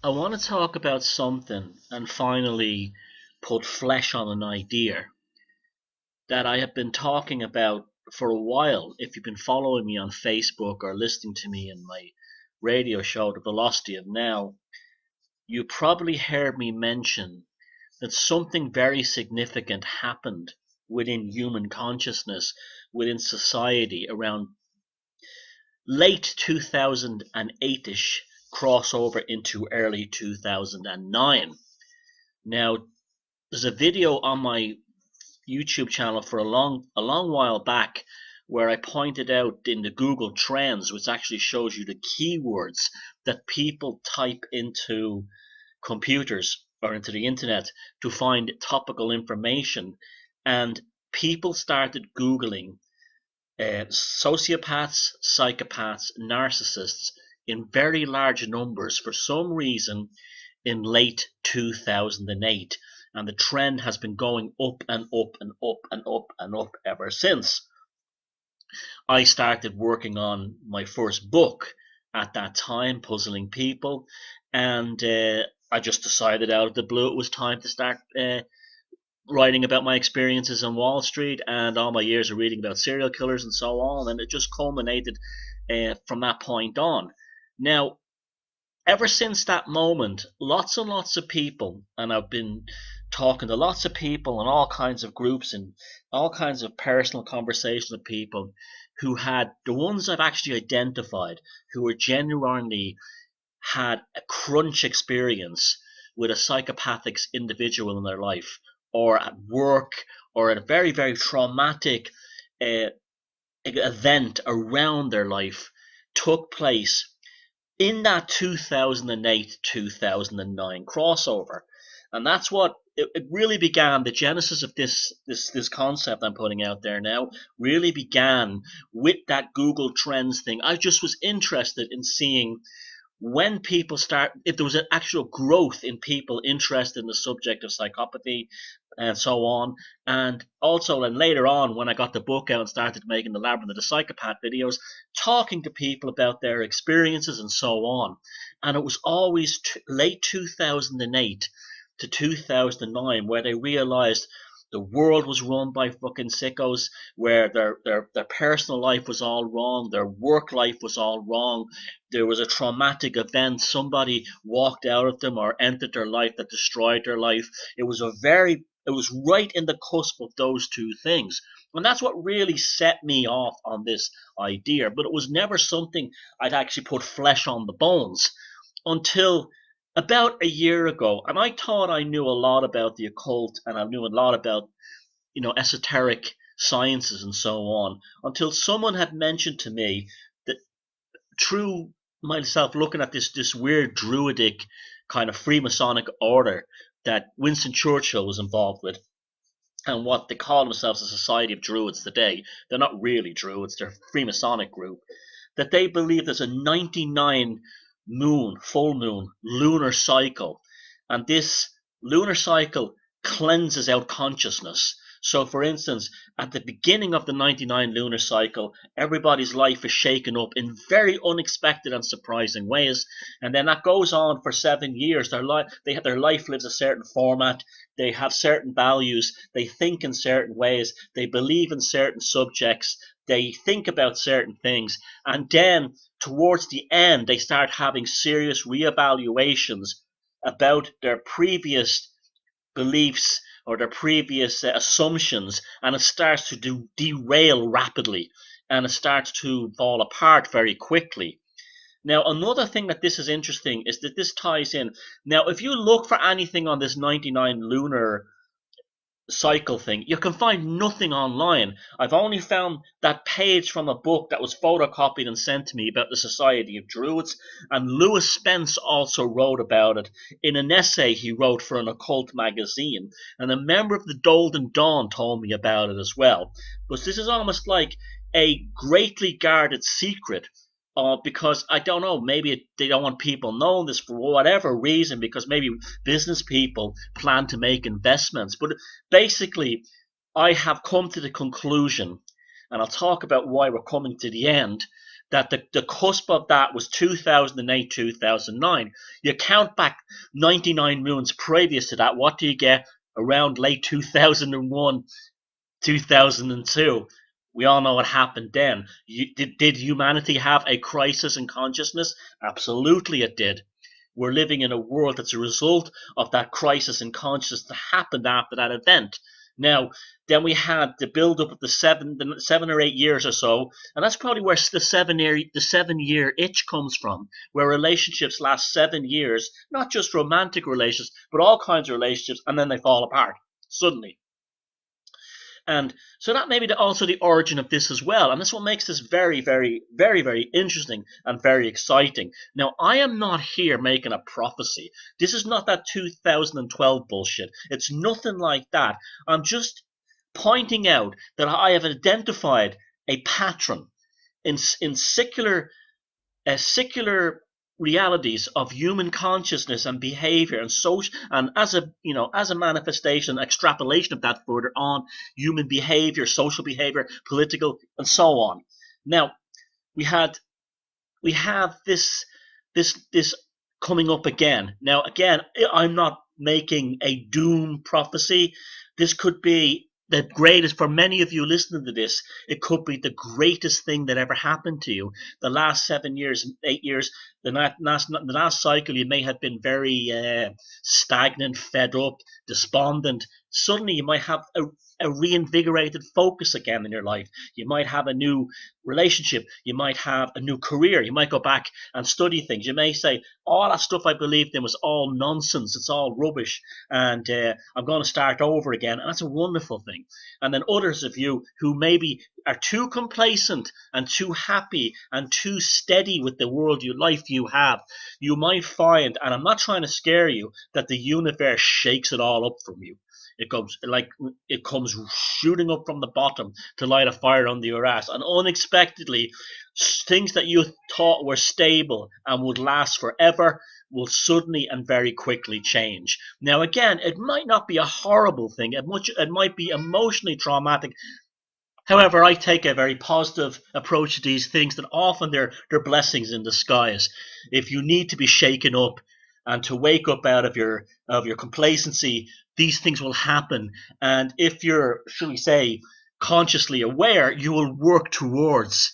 I want to talk about something and finally put flesh on an idea that I have been talking about for a while. If you've been following me on Facebook or listening to me in my radio show, The Velocity of Now, you probably heard me mention that something very significant happened within human consciousness, within society around late 2008ish, crossover into early 2009. Now, there's a video on my YouTube channel for a long while back where I pointed out in the Google Trends, which actually shows you the keywords that people type into computers or into the internet to find topical information, and people started Googling sociopaths, psychopaths, narcissists in very large numbers for some reason in late 2008. And the trend has been going up and up and up and up and up ever since. I started working on my first book at that time, Puzzling People, and I just decided out of the blue it was time to start writing about my experiences on Wall Street and all my years of reading about serial killers and so on, and it just culminated from that point on. Now, ever since that moment, lots and lots of people, and I've been talking to lots of people in all kinds of groups and all kinds of personal conversations with people who had the ones I've actually identified who were genuinely had a crunch experience with a psychopathic individual in their life or at work or at a very, very traumatic uh, event around their life took place in that 2008 2009 crossover. And that's what it really began. The genesis of this concept I'm putting out there now really began with that Google Trends thing. I just was interested in seeing when people start, if there was an actual growth in people interested in the subject of psychopathy and so on. And also, then later on, when I got the book out and started making the Labyrinth of the Psychopath videos, talking to people about their experiences and so on. And it was always late 2008 to 2009 where they realized the world was run by fucking sickos, where their personal life was all wrong, their work life was all wrong. There was a traumatic event, somebody walked out of them or entered their life that destroyed their life. It was right in the cusp of those two things. And that's what really set me off on this idea. But it was never something I'd actually put flesh on the bones until about a year ago. And I thought I knew a lot about the occult and I knew a lot about, esoteric sciences and so on, until someone had mentioned to me that through myself looking at this weird druidic kind of Freemasonic order that Winston Churchill was involved with, and what they call themselves a Society of Druids today. They're not really Druids, they're a Freemasonic group. That they believe there's a 99 full moon, lunar cycle. And this lunar cycle cleanses out consciousness. So, for instance, at the beginning of the 99 lunar cycle, everybody's life is shaken up in very unexpected and surprising ways. And then that goes on for 7 years. Their life lives a certain format. They have certain values. They think in certain ways. They believe in certain subjects. They think about certain things. And then towards the end, they start having serious reevaluations about their previous beliefs or their previous assumptions, and it starts to derail rapidly and it starts to fall apart very quickly. Now, another thing that this is interesting is that this ties in. Now, if you look for anything on this 99 lunar cycle thing, you can find nothing online. I've only found that page from a book that was photocopied and sent to me about the Society of Druids, and Lewis Spence also wrote about it in an essay he wrote for an occult magazine, and a member of the Golden Dawn told me about it as well. But this is almost like a greatly guarded secret, because I don't know, maybe they don't want people knowing this for whatever reason, because maybe business people plan to make investments. But basically, I have come to the conclusion, and I'll talk about why we're coming to the end, that the cusp of that was 2008, 2009. You count back 99 moons previous to that, what do you get around late 2001, 2002? We all know what happened then. Did humanity have a crisis in consciousness? Absolutely it did. We're living in a world that's a result of that crisis in consciousness that happened after that event. Now, then we had the build up of the 7 or 8 years or so, and that's probably where the 7 year itch comes from, where relationships last 7 years, not just romantic relationships, but all kinds of relationships, and then they fall apart suddenly. And so that may be also the origin of this as well. And that's what makes this very, very, very, very interesting and very exciting. Now, I am not here making a prophecy. This is not that 2012 bullshit. It's nothing like that. I'm just pointing out that I have identified a pattern in secular realities of human consciousness and behavior and social, and as a manifestation, extrapolation of that further on human behavior, social behavior, political, and so on. Now we have this coming up again. Now again, I'm not making a doom prophecy. This could be the greatest, for many of you listening to this, it could be the greatest thing that ever happened to you. The last 7 years, 8 years, the last cycle, you may have been very stagnant, fed up, despondent. Suddenly you might have a reinvigorated focus again in your life. You might have a new relationship. You might have a new career. You might go back and study things. You may say, all that stuff I believed in was all nonsense. It's all rubbish. And I'm going to start over again. And that's a wonderful thing. And then others of you who maybe are too complacent and too happy and too steady with the world life you have, you might find, and I'm not trying to scare you, that the universe shakes it all up from you. It comes shooting up from the bottom to light a fire under your ass, and unexpectedly, things that you thought were stable and would last forever will suddenly and very quickly change. Now, again, it might not be a horrible thing. It might be emotionally traumatic. However, I take a very positive approach to these things, that often they're blessings in disguise. If you need to be shaken up and to wake up out of your complacency, these things will happen. And if you're, should we say, consciously aware, you will work towards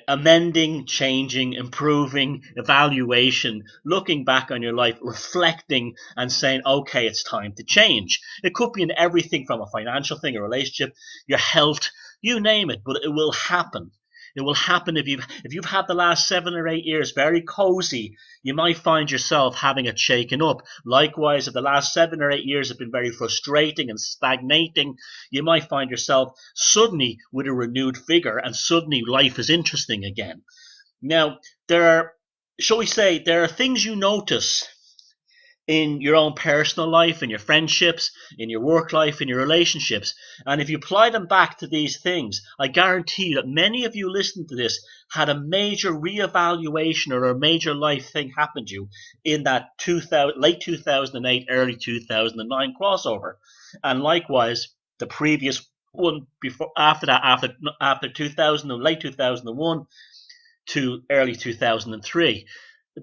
amending, changing, improving, evaluation, looking back on your life, reflecting and saying, okay, it's time to change. It could be in everything from a financial thing, a relationship, your health, you name it, but it will happen. It will happen if you've had the last 7 or 8 years very cozy, you might find yourself having it shaken up. Likewise, if the last 7 or 8 years have been very frustrating and stagnating, you might find yourself suddenly with a renewed vigor, and suddenly life is interesting again. Now, there are things you notice in your own personal life, in your friendships, in your work life, in your relationships. And if you apply them back to these things, I guarantee you that many of you listening to this had a major reevaluation or a major life thing happen to you in that late 2008, early 2009 crossover. And likewise, the previous one after 2000, late 2001 to early 2003.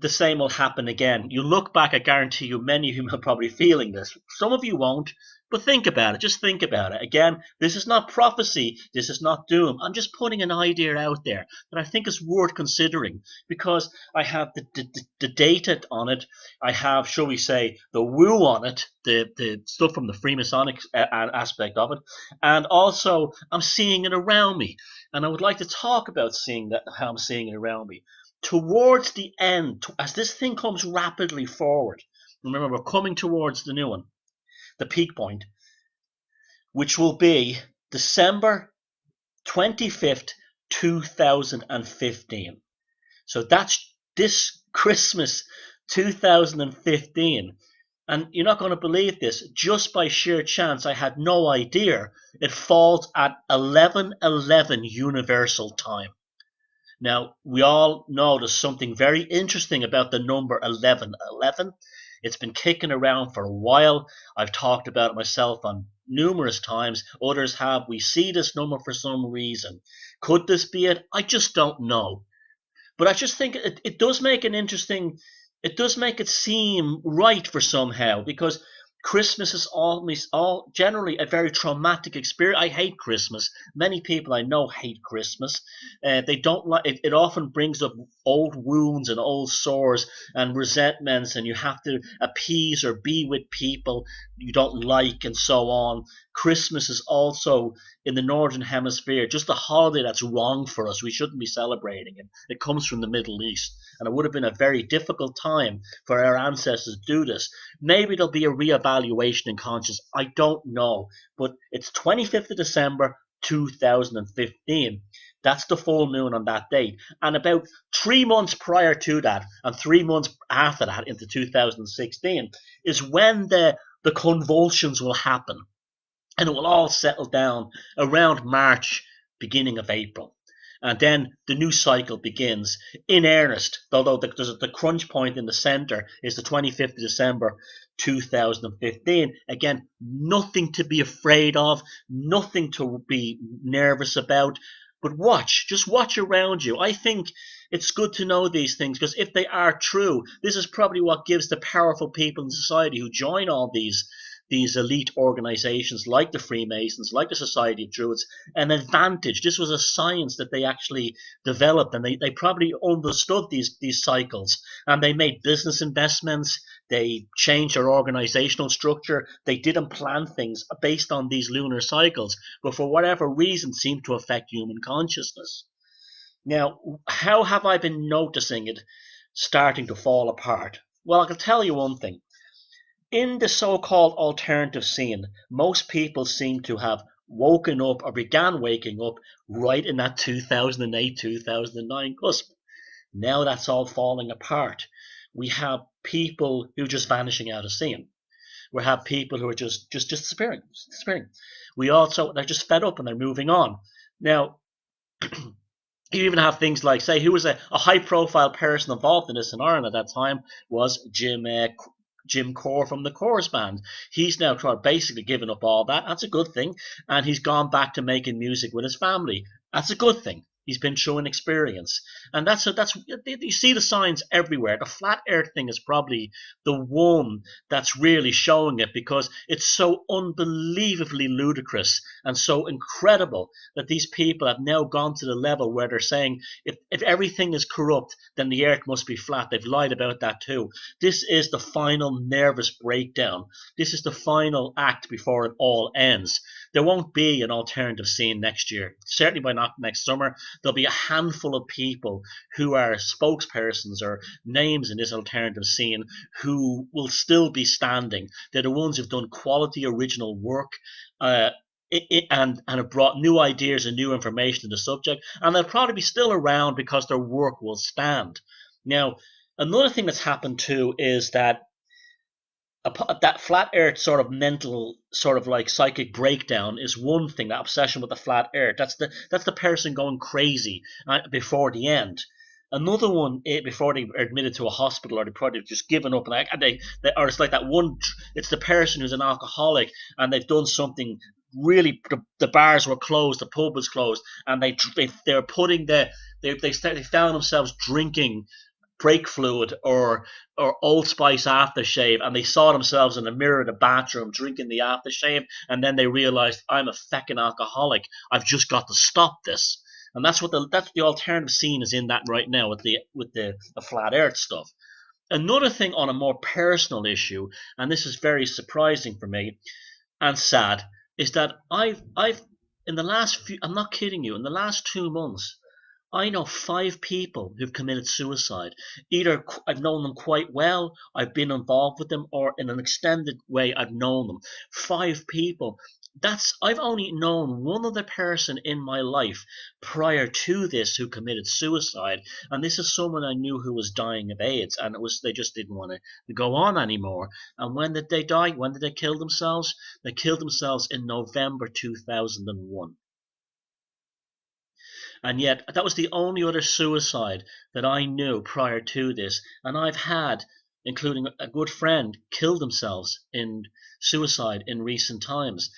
The same will happen again. You look back, I guarantee you, many of you are probably feeling this. Some of you won't, but think about it. Just think about it. Again, this is not prophecy. This is not doom. I'm just putting an idea out there that I think is worth considering, because I have the data on it. I have, shall we say, the woo on it, the stuff from the Freemasonic aspect of it. And also, I'm seeing it around me. And I would like to talk about how I'm seeing it around me. Towards the end, as this thing comes rapidly forward, remember we're coming towards the new one, the peak point, which will be December 25th, 2015. So that's this Christmas 2015. And you're not going to believe this, just by sheer chance, I had no idea, it falls at 11:11 universal time. Now, we all know there's something very interesting about the number 1111. It's been kicking around for a while. I've talked about it myself on numerous times. Others have. We see this number for some reason. Could this be it? I just don't know. But I just think it does make an interesting. It does make it seem right for somehow, because Christmas is always all generally a very traumatic experience. I hate Christmas. Many people I know hate Christmas. They don't like it. It often brings up old wounds and old sores and resentments, and you have to appease or be with people you don't like, and so on. Christmas is also in the northern hemisphere just a holiday that's wrong for us. We shouldn't be celebrating it. It comes from the Middle East, and it would have been a very difficult time for our ancestors to do this. Maybe there'll be a reevaluation in conscience. I don't know, but it's 25th of December 2015. That's the full moon on that date. And about 3 months prior to that, and 3 months after that, into 2016, is when the convulsions will happen, and it will all settle down around March, beginning of April. And then the new cycle begins in earnest, although the crunch point in the center is the 25th of December 2015. Again, nothing to be afraid of, nothing to be nervous about, but just watch around you. I think it's good to know these things, because if they are true, this is probably what gives the powerful people in society who join all these elite organizations like the Freemasons, like the Society of Druids, an advantage. This was a science that they actually developed, and they probably understood these cycles, and they made business investments. They changed their organizational structure. They didn't plan things based on these lunar cycles, but for whatever reason seemed to affect human consciousness. Now, how have I been noticing it starting to fall apart? Well, I can tell you one thing. In the so-called alternative scene, most people seem to have woken up or began waking up right in that 2008, 2009 cusp. Now that's all falling apart. We have people who are just vanishing out of scene. We have people who are just disappearing. We also, they're just fed up and they're moving on. Now, you even have things like, say, who was a high-profile person involved in this in Ireland at that time was Jim Core from the Chorus Band. He's now basically given up all that. That's a good thing. And he's gone back to making music with his family. That's a good thing. He's been through an experience. And that's you see the signs everywhere. The flat earth thing is probably the one that's really showing it, because it's so unbelievably ludicrous and so incredible that these people have now gone to the level where they're saying if everything is corrupt, then the earth must be flat. They've lied about that too. This is the final nervous breakdown. This is the final act before it all ends. There won't be an alternative scene next year. Certainly by not next summer. There'll be a handful of people who are spokespersons or names in this alternative scene who will still be standing. They're the ones who've done quality original work, and have brought new ideas and new information to the subject, and they'll probably be still around because their work will stand. Now, another thing that's happened too is that that flat earth sort of mental, sort of like psychic breakdown is one thing. That obsession with the flat earth, that's the person going crazy before the end. Another one, before they are admitted to a hospital, or they probably just given up, and or it's like that one. It's the person who's an alcoholic and they've done something really. The bars were closed, the pub was closed, and they're putting they found themselves drinking brake fluid or Old Spice aftershave, and they saw themselves in the mirror in the bathroom drinking the aftershave, and then they realized, I'm a feckin' alcoholic. I've just got to stop this. And that's the alternative scene is in that right now with the flat earth stuff. Another thing on a more personal issue, and this is very surprising for me and sad, is that I've in the last few, I'm not kidding you, in the last 2 months, I know 5 people who've committed suicide. Either I've known them quite well, I've been involved with them, or in an extended way, I've known them. 5 people. I've only known one other person in my life prior to this who committed suicide, and this is someone I knew who was dying of AIDS, and they just didn't want to go on anymore. And when did they die? When did they kill themselves? They killed themselves in November 2001. And yet, that was the only other suicide that I knew prior to this. And I've had, including a good friend, kill themselves in suicide in recent times.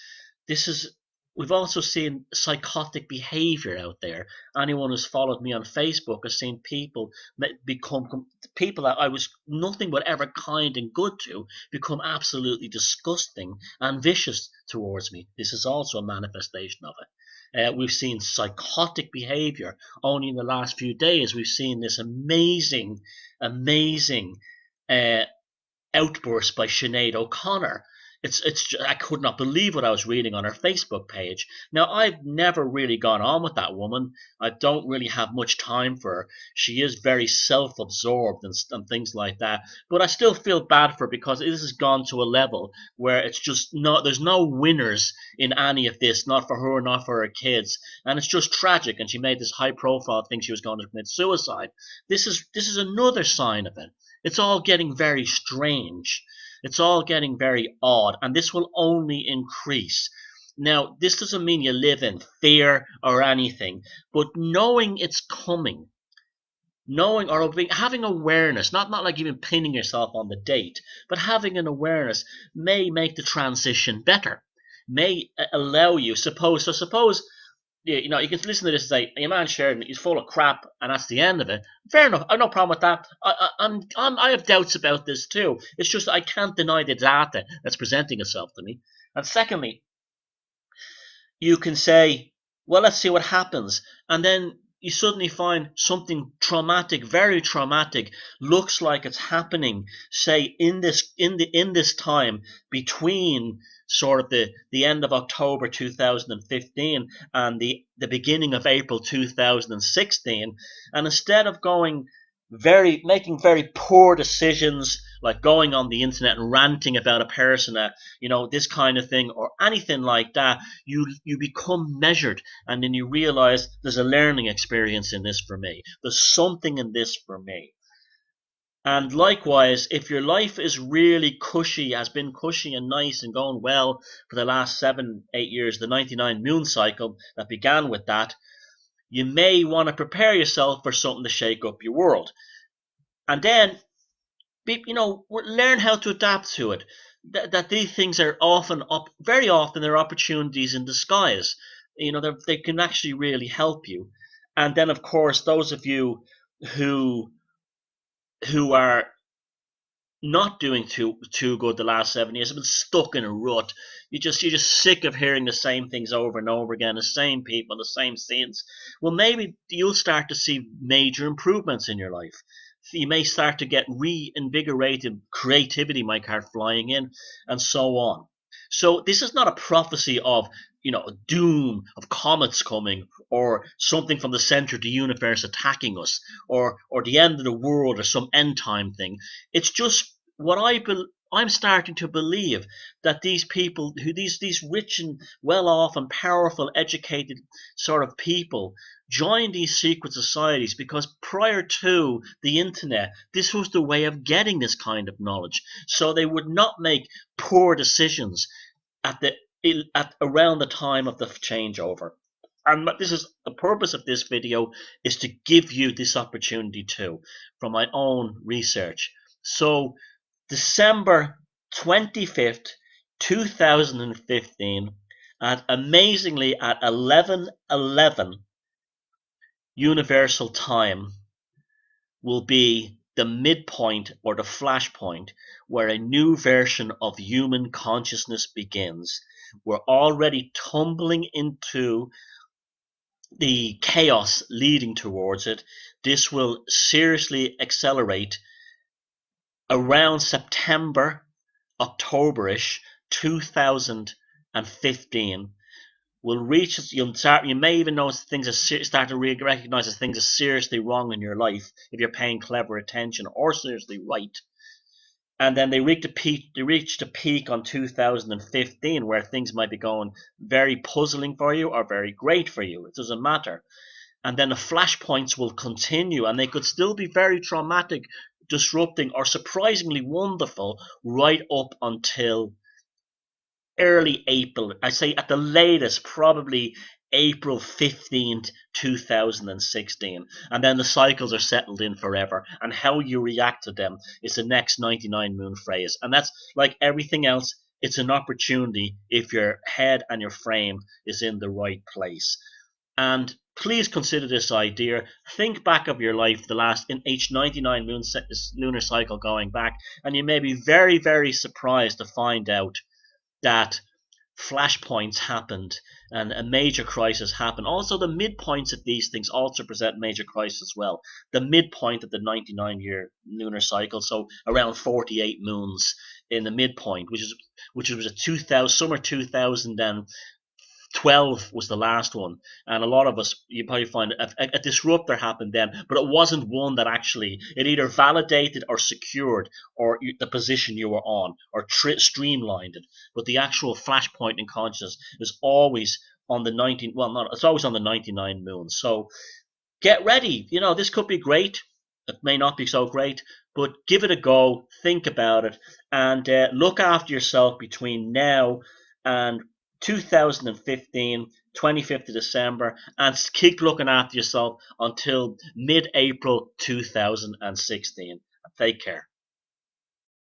This is We've also seen psychotic behavior out there. Anyone who's followed me on Facebook has seen people become people that I was nothing but ever kind and good to become absolutely disgusting and vicious towards me. This is also a manifestation of it. We've seen psychotic behavior. Only in the last few days, we've seen this amazing uh, outburst by Sinead O'Connor. I could not believe what I was reading on her Facebook page. Now, I've never really gone on with that woman. I don't really have much time for her. She is very self-absorbed and things like that. But I still feel bad for her because this has gone to a level where it's just not. There's no winners in any of this, not for her, not for her kids, and it's just tragic. And she made this high-profile thing she was going to commit suicide. This is another sign of it. It's all getting very strange. It's all getting very odd, and this will only increase. Now, this doesn't mean you live in fear or anything, but knowing it's coming, knowing or having awareness, not like even pinning yourself on the date, but having an awareness may make the transition better, may allow you. Suppose you can listen to this and say, "Your man Sheridan, he's full of crap," and that's the end of it. Fair enough. I have no problem with that. I have doubts about this too. It's just I can't deny the data that's presenting itself to me. And secondly, you can say, "Well, let's see what happens," and then you suddenly find something traumatic, very traumatic, looks like it's happening, say in this time between sort of the end of October 2015 and the beginning of April 2016, and instead of making very poor decisions like going on the internet and ranting about a person that this kind of thing or anything like that, you become measured, and then you realize there's a learning experience in this for me, there's something in this for me. And likewise, if your life is really cushy, has been cushy and nice and going well for the last 7-8 years, the 99 moon cycle that began with that, you may want to prepare yourself for something to shake up your world. And then, learn how to adapt to it. That these things are very often they're opportunities in disguise. They can actually really help you. And then, of course, those of you who are not doing too good the last 7 years have been stuck in a rut. You're just sick of hearing the same things over and over again, the same people, the same scenes. Well, maybe you'll start to see major improvements in your life. You may start to get reinvigorated, creativity might start flying in, and so on. So this is not a prophecy of doom, of comets coming, or something from the center of the universe attacking us, or the end of the world, or some end time thing. It's just what I'm starting to believe, that these people, these rich and well off and powerful, educated sort of people, join these secret societies because prior to the internet, this was the way of getting this kind of knowledge. So they would not make poor decisions at around the time of the changeover. And this is the purpose of this video, is to give you this opportunity too, from my own research. So December 25th, 2015, amazingly at 11:11 Universal Time, will be the midpoint or the flashpoint where a new version of human consciousness begins. We're already tumbling into the chaos leading towards it. This will seriously accelerate around September, Octoberish 2015. Will reach. You may even notice things start to recognize that things are seriously wrong in your life if you're paying clever attention, or seriously right. And then they reached a peak on 2015 where things might be going very puzzling for you or very great for you. It doesn't matter. And then the flashpoints will continue, and they could still be very traumatic, disrupting, or surprisingly wonderful right up until early April. I say at the latest, probably April 15th, 2016. And then the cycles are settled in forever. And how you react to them is the next 99 moon phase. And that's like everything else. it's an opportunity if your head and your frame is in the right place. And please consider this idea. Think back of your life, the last in each 99 lunar cycle going back, and you may be very, very surprised to find out that flashpoints happened and a major crisis happened. Also, the midpoints of these things also present major crisis as well. The midpoint of the 99-year lunar cycle, so around 48 moons in the midpoint, which was a 2000 summer 2012 was the last one, and a lot of us, you probably find a disruptor happened then, but it wasn't one that actually it either validated or secured or the position you were on or streamlined it. But the actual flashpoint in consciousness is always on the 19. Well, not it's always on the 99 moons. So get ready. This could be great. It may not be so great, but give it a go. Think about it, and look after yourself between now and 2015, 25th of December, and keep looking after yourself until mid-April 2016. Take care.